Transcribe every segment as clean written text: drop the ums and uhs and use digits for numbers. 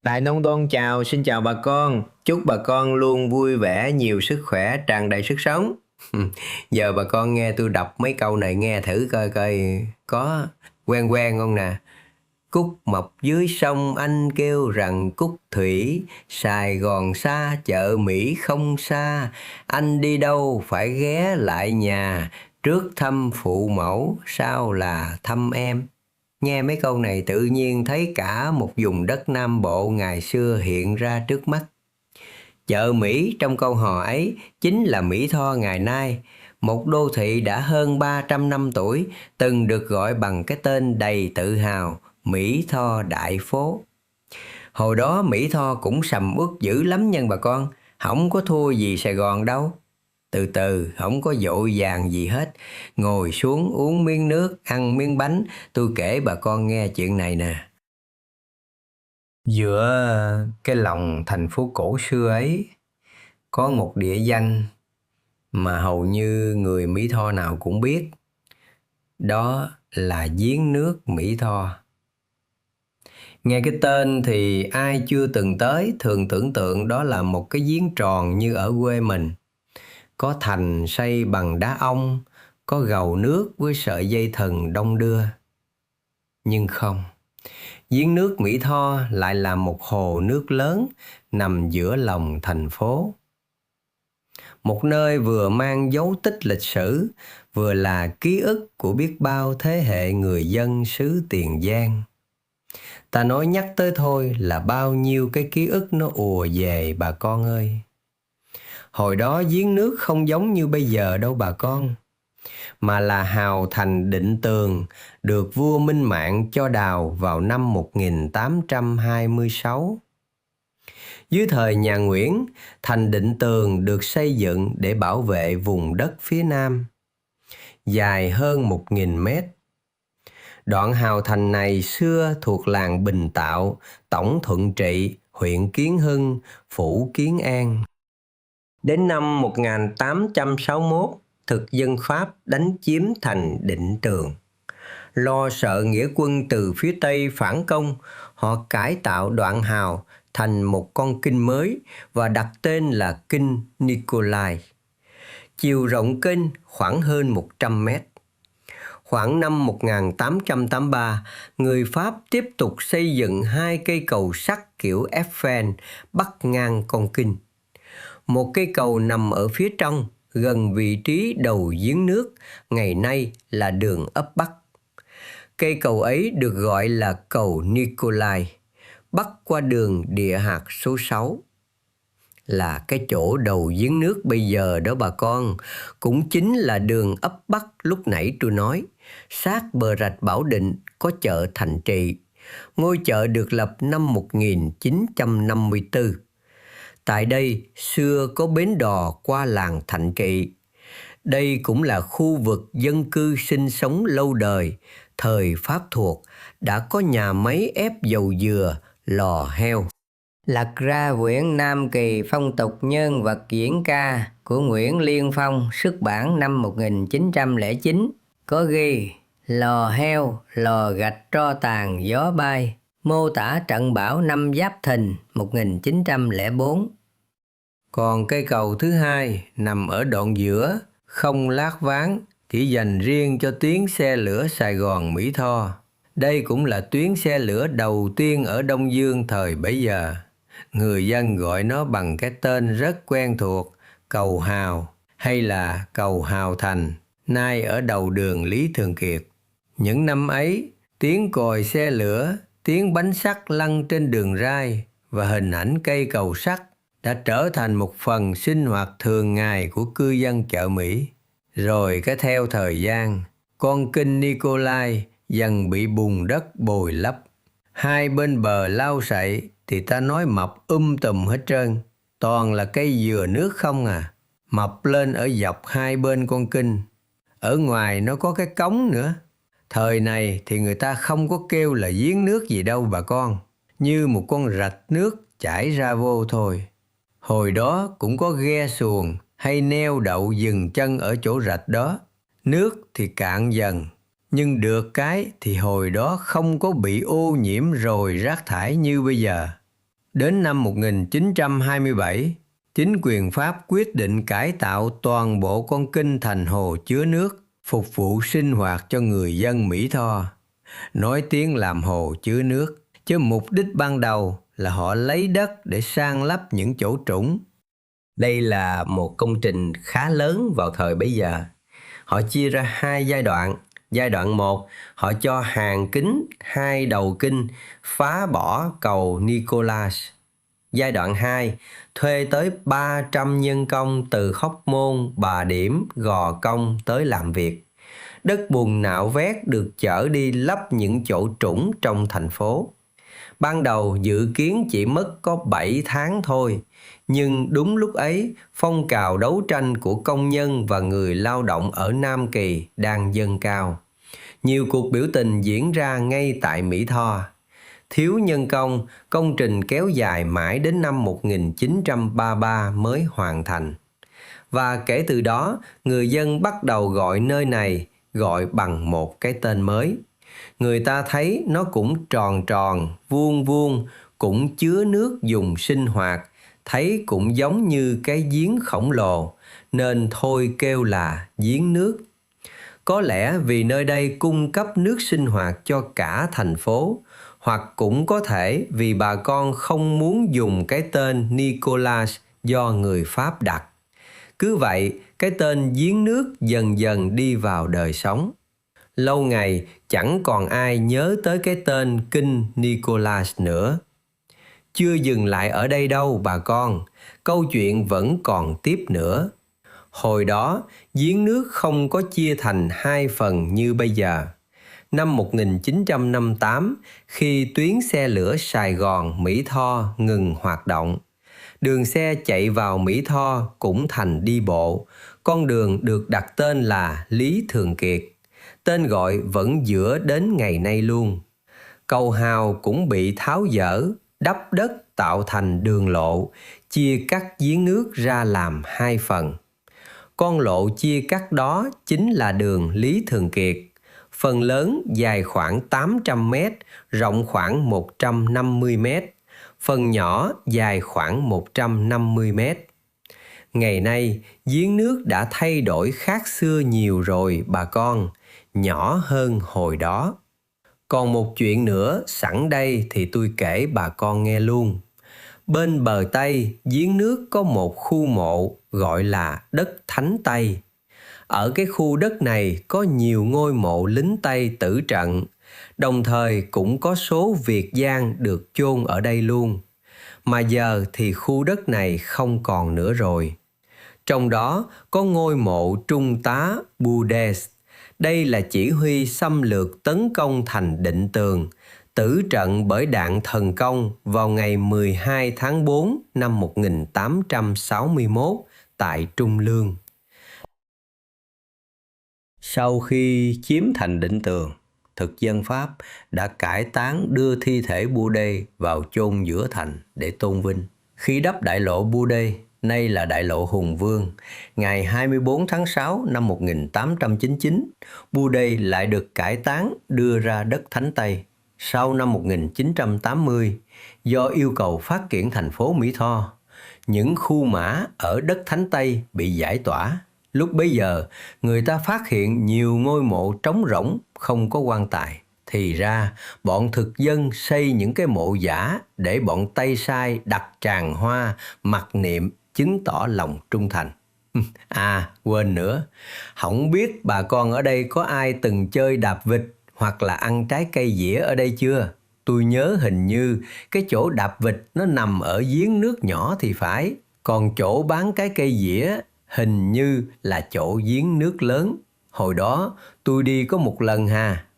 Đại Nông Tôn chào, xin chào bà con. Chúc bà con luôn vui vẻ, nhiều sức khỏe, tràn đầy sức sống. Giờ bà con nghe tôi đọc mấy câu này nghe thử coi coi có quen quen không nè. Cúc mọc dưới sông anh kêu rằng cúc thủy, Sài Gòn xa chợ Mỹ không xa, anh đi đâu phải ghé lại nhà, trước thăm phụ mẫu sau là thăm em. Nghe mấy câu này tự nhiên thấy cả một vùng đất Nam Bộ ngày xưa hiện ra trước mắt. Chợ Mỹ trong câu hò ấy chính là Mỹ Tho ngày nay, một đô thị đã hơn 300 năm tuổi, từng được gọi bằng cái tên đầy tự hào Mỹ Tho Đại Phố. Hồi đó Mỹ Tho cũng sầm uất dữ lắm nha bà con, không có thua gì Sài Gòn đâu. Từ từ, không có vội vàng gì hết. Ngồi xuống uống miếng nước, ăn miếng bánh, tôi kể bà con nghe chuyện này nè. Giữa cái lòng thành phố cổ xưa ấy, có một địa danh mà hầu như người Mỹ Tho nào cũng biết. Đó là giếng nước Mỹ Tho. Nghe cái tên thì ai chưa từng tới thường tưởng tượng đó là một cái giếng tròn như ở quê mình. Có thành xây bằng đá ong, có gầu nước với sợi dây thừng đong đưa. Nhưng không, giếng nước Mỹ Tho lại là một hồ nước lớn nằm giữa lòng thành phố. Một nơi vừa mang dấu tích lịch sử, vừa là ký ức của biết bao thế hệ người dân xứ Tiền Giang. Ta nói nhắc tới thôi là bao nhiêu cái ký ức nó ùa về bà con ơi. Hồi đó giếng nước không giống như bây giờ đâu bà con, mà là hào thành Định Tường, được vua Minh Mạng cho đào vào năm 1826. Dưới thời nhà Nguyễn, thành Định Tường được xây dựng để bảo vệ vùng đất phía Nam, dài hơn 1.000 mét. Đoạn hào thành này xưa thuộc làng Bình Tạo, tổng Thuận Trị, huyện Kiến Hưng, phủ Kiến An. Đến năm 1861, thực dân Pháp đánh chiếm thành Định Tường. Lo sợ nghĩa quân từ phía Tây phản công, họ cải tạo đoạn hào thành một con kênh mới và đặt tên là kênh Nikolai. Chiều rộng kênh khoảng hơn 100 mét. Khoảng năm 1883, người Pháp tiếp tục xây dựng hai cây cầu sắt kiểu Eiffel bắc ngang con kênh. Một cây cầu nằm ở phía trong, gần vị trí đầu giếng nước, ngày nay là đường ấp Bắc. Cây cầu ấy được gọi là cầu Nikolai, bắc qua đường Địa hạt số 6. Là cái chỗ đầu giếng nước bây giờ đó bà con, cũng chính là đường ấp Bắc lúc nãy tôi nói. Sát bờ rạch Bảo Định có chợ Thành Trị. Ngôi chợ được lập năm 1954. Tại đây xưa có bến đò qua làng Thạnh Trị. Đây cũng là khu vực dân cư sinh sống lâu đời. Thời Pháp thuộc đã có nhà máy ép dầu dừa, lò heo. Lật ra quyển Nam Kỳ phong tục nhân vật diễn ca của Nguyễn Liên Phong xuất bản năm 1909, có ghi lò heo, lò gạch tro tàn gió bay, mô tả trận bão năm Giáp Thìn 1904. Còn cây cầu thứ hai nằm ở đoạn giữa, không lát ván, chỉ dành riêng cho tuyến xe lửa Sài Gòn Mỹ Tho. Đây cũng là tuyến xe lửa đầu tiên ở Đông Dương thời bấy giờ. Người dân gọi nó bằng cái tên rất quen thuộc, cầu Hào hay là cầu Hào Thành, nay ở đầu đường Lý Thường Kiệt. Những năm ấy, tiếng còi xe lửa, tiếng bánh sắt lăn trên đường rai và hình ảnh cây cầu sắt đã trở thành một phần sinh hoạt thường ngày của cư dân chợ Mỹ. Rồi cái theo thời gian, con kênh Nikolai dần bị bùn đất bồi lấp. Hai bên bờ lau sậy thì ta nói mọc tùm hết trơn, toàn là cây dừa nước không à, mọc lên ở dọc hai bên con kênh. Ở ngoài nó có cái cống nữa. Thời này thì người ta không có kêu là giếng nước gì đâu bà con, như một con rạch nước chảy ra vô thôi. Hồi đó cũng có ghe xuồng hay neo đậu dừng chân ở chỗ rạch đó. Nước thì cạn dần, nhưng được cái thì hồi đó không có bị ô nhiễm rồi rác thải như bây giờ. Đến năm 1927, chính quyền Pháp quyết định cải tạo toàn bộ con kênh thành hồ chứa nước, phục vụ sinh hoạt cho người dân Mỹ Tho. Nói tiếng làm hồ chứa nước, chứ mục đích ban đầu là họ lấy đất để san lấp những chỗ trũng. Đây là một công trình khá lớn vào thời bấy giờ. Họ chia ra hai giai đoạn. Giai đoạn 1, họ cho hàn kín hai đầu kênh, phá bỏ cầu Nicholas. Giai đoạn 2, thuê tới 300 nhân công từ Hóc Môn, Bà Điểm, Gò Công tới làm việc. Đất bùn nạo vét được chở đi lấp những chỗ trũng trong thành phố. Ban đầu dự kiến chỉ mất có 7 tháng thôi, nhưng đúng lúc ấy, phong trào đấu tranh của công nhân và người lao động ở Nam Kỳ đang dâng cao. Nhiều cuộc biểu tình diễn ra ngay tại Mỹ Tho. Thiếu nhân công, công trình kéo dài mãi đến năm 1933 mới hoàn thành. Và kể từ đó, người dân bắt đầu gọi nơi này bằng một cái tên mới. Người ta thấy nó cũng tròn tròn, vuông vuông, cũng chứa nước dùng sinh hoạt, thấy cũng giống như cái giếng khổng lồ, nên thôi kêu là giếng nước. Có lẽ vì nơi đây cung cấp nước sinh hoạt cho cả thành phố, hoặc cũng có thể vì bà con không muốn dùng cái tên Nicholas do người Pháp đặt. Cứ vậy, cái tên giếng nước dần dần đi vào đời sống. Lâu ngày chẳng còn ai nhớ tới cái tên kinh Nicholas nữa. Chưa dừng lại ở đây đâu bà con, câu chuyện vẫn còn tiếp nữa. Hồi đó, giếng nước không có chia thành hai phần như bây giờ. Năm 1958, khi tuyến xe lửa Sài Gòn - Mỹ Tho ngừng hoạt động, đường xe chạy vào Mỹ Tho cũng thành đi bộ. Con đường được đặt tên là Lý Thường Kiệt. Tên gọi vẫn giữ đến ngày nay luôn. Cầu hào cũng bị tháo dỡ, đắp đất tạo thành đường lộ, chia cắt giếng nước ra làm hai phần. Con lộ chia cắt đó chính là đường Lý Thường Kiệt. Phần lớn dài khoảng 800 m, rộng khoảng 150 m. Phần nhỏ dài khoảng 150 m. Ngày nay, giếng nước đã thay đổi khác xưa nhiều rồi bà con, nhỏ hơn hồi đó. Còn một chuyện nữa, sẵn đây thì tôi kể bà con nghe luôn. Bên bờ Tây, giếng nước có một khu mộ gọi là đất Thánh Tây. Ở cái khu đất này có nhiều ngôi mộ lính Tây tử trận, đồng thời cũng có số Việt Giang được chôn ở đây luôn. Mà giờ thì khu đất này không còn nữa rồi. Trong đó có ngôi mộ Trung tá Budes. Đây là chỉ huy xâm lược tấn công thành Định Tường, tử trận bởi đạn thần công vào ngày 12 tháng 4 năm 1861 tại Trung Lương. Sau khi chiếm thành Định Tường, thực dân Pháp đã cải táng đưa thi thể Budes vào chôn giữa thành để tôn vinh. Khi đắp đại lộ Budes, nay là đại lộ Hùng Vương, ngày 24 tháng 6 năm 1899, Budes lại được cải táng đưa ra đất Thánh Tây. Sau năm 1980, do yêu cầu phát triển thành phố Mỹ Tho, những khu mã ở đất Thánh Tây bị giải tỏa. Lúc bấy giờ, người ta phát hiện nhiều ngôi mộ trống rỗng, không có quan tài. Thì ra, bọn thực dân xây những cái mộ giả để bọn Tây Sai đặt tràng hoa, mặc niệm, chứng tỏ lòng trung thành. Quên nữa, không biết bà con ở đây có ai từng chơi đạp vịt hoặc là ăn trái cây dĩa ở đây chưa? Tôi nhớ hình như cái chỗ đạp vịt nó nằm ở giếng nước nhỏ thì phải, còn chỗ bán cái cây dĩa hình như là chỗ giếng nước lớn. Hồi đó tôi đi có một lần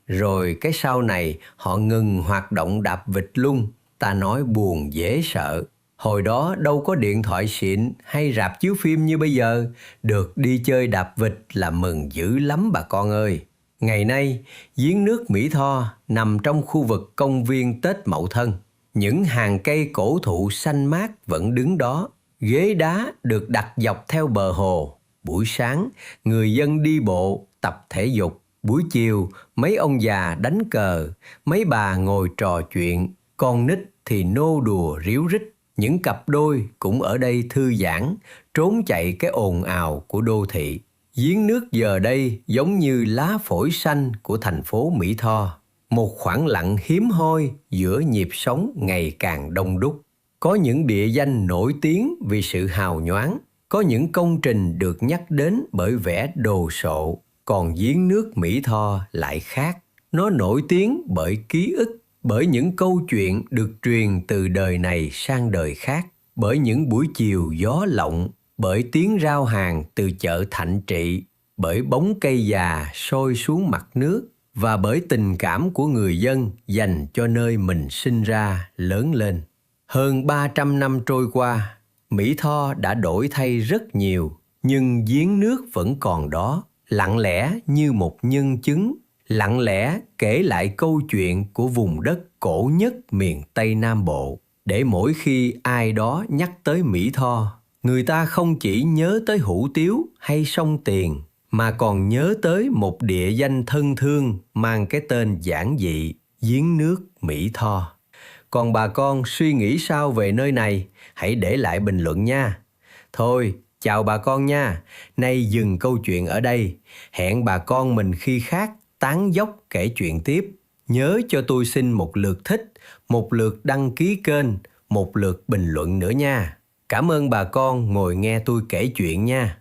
rồi cái sau này họ ngừng hoạt động đạp vịt luôn. Ta nói buồn dễ sợ. Hồi đó đâu có điện thoại xịn hay rạp chiếu phim như bây giờ, được đi chơi đạp vịt là mừng dữ lắm bà con ơi. Ngày nay, giếng nước Mỹ Tho nằm trong khu vực công viên Tết Mậu Thân. Những hàng cây cổ thụ xanh mát vẫn đứng đó, ghế đá được đặt dọc theo bờ hồ. Buổi sáng, người dân đi bộ, tập thể dục. Buổi chiều, mấy ông già đánh cờ, mấy bà ngồi trò chuyện, con nít thì nô đùa ríu rít. Những cặp đôi cũng ở đây thư giãn, trốn chạy cái ồn ào của đô thị. Giếng nước giờ đây giống như lá phổi xanh của thành phố Mỹ Tho, một khoảng lặng hiếm hoi giữa nhịp sống ngày càng đông đúc. Có những địa danh nổi tiếng vì sự hào nhoáng, có những công trình được nhắc đến bởi vẻ đồ sộ, còn giếng nước Mỹ Tho lại khác. Nó nổi tiếng bởi ký ức, bởi những câu chuyện được truyền từ đời này sang đời khác, bởi những buổi chiều gió lộng, bởi tiếng rao hàng từ chợ Thạnh Trị, bởi bóng cây già soi xuống mặt nước và bởi tình cảm của người dân dành cho nơi mình sinh ra, lớn lên. Hơn 300 năm trôi qua, Mỹ Tho đã đổi thay rất nhiều, nhưng giếng nước vẫn còn đó, lặng lẽ như một nhân chứng, lặng lẽ kể lại câu chuyện của vùng đất cổ nhất miền Tây Nam Bộ. Để mỗi khi ai đó nhắc tới Mỹ Tho, người ta không chỉ nhớ tới hủ tiếu hay sông Tiền, mà còn nhớ tới một địa danh thân thương mang cái tên giản dị, giếng nước Mỹ Tho. Còn bà con suy nghĩ sao về nơi này? Hãy để lại bình luận nha. Thôi, chào bà con nha. Nay dừng câu chuyện ở đây. Hẹn bà con mình khi khác tán dóc kể chuyện tiếp. Nhớ cho tôi xin một lượt thích, một lượt đăng ký kênh, một lượt bình luận nữa nha. Cảm ơn bà con ngồi nghe tôi kể chuyện nha.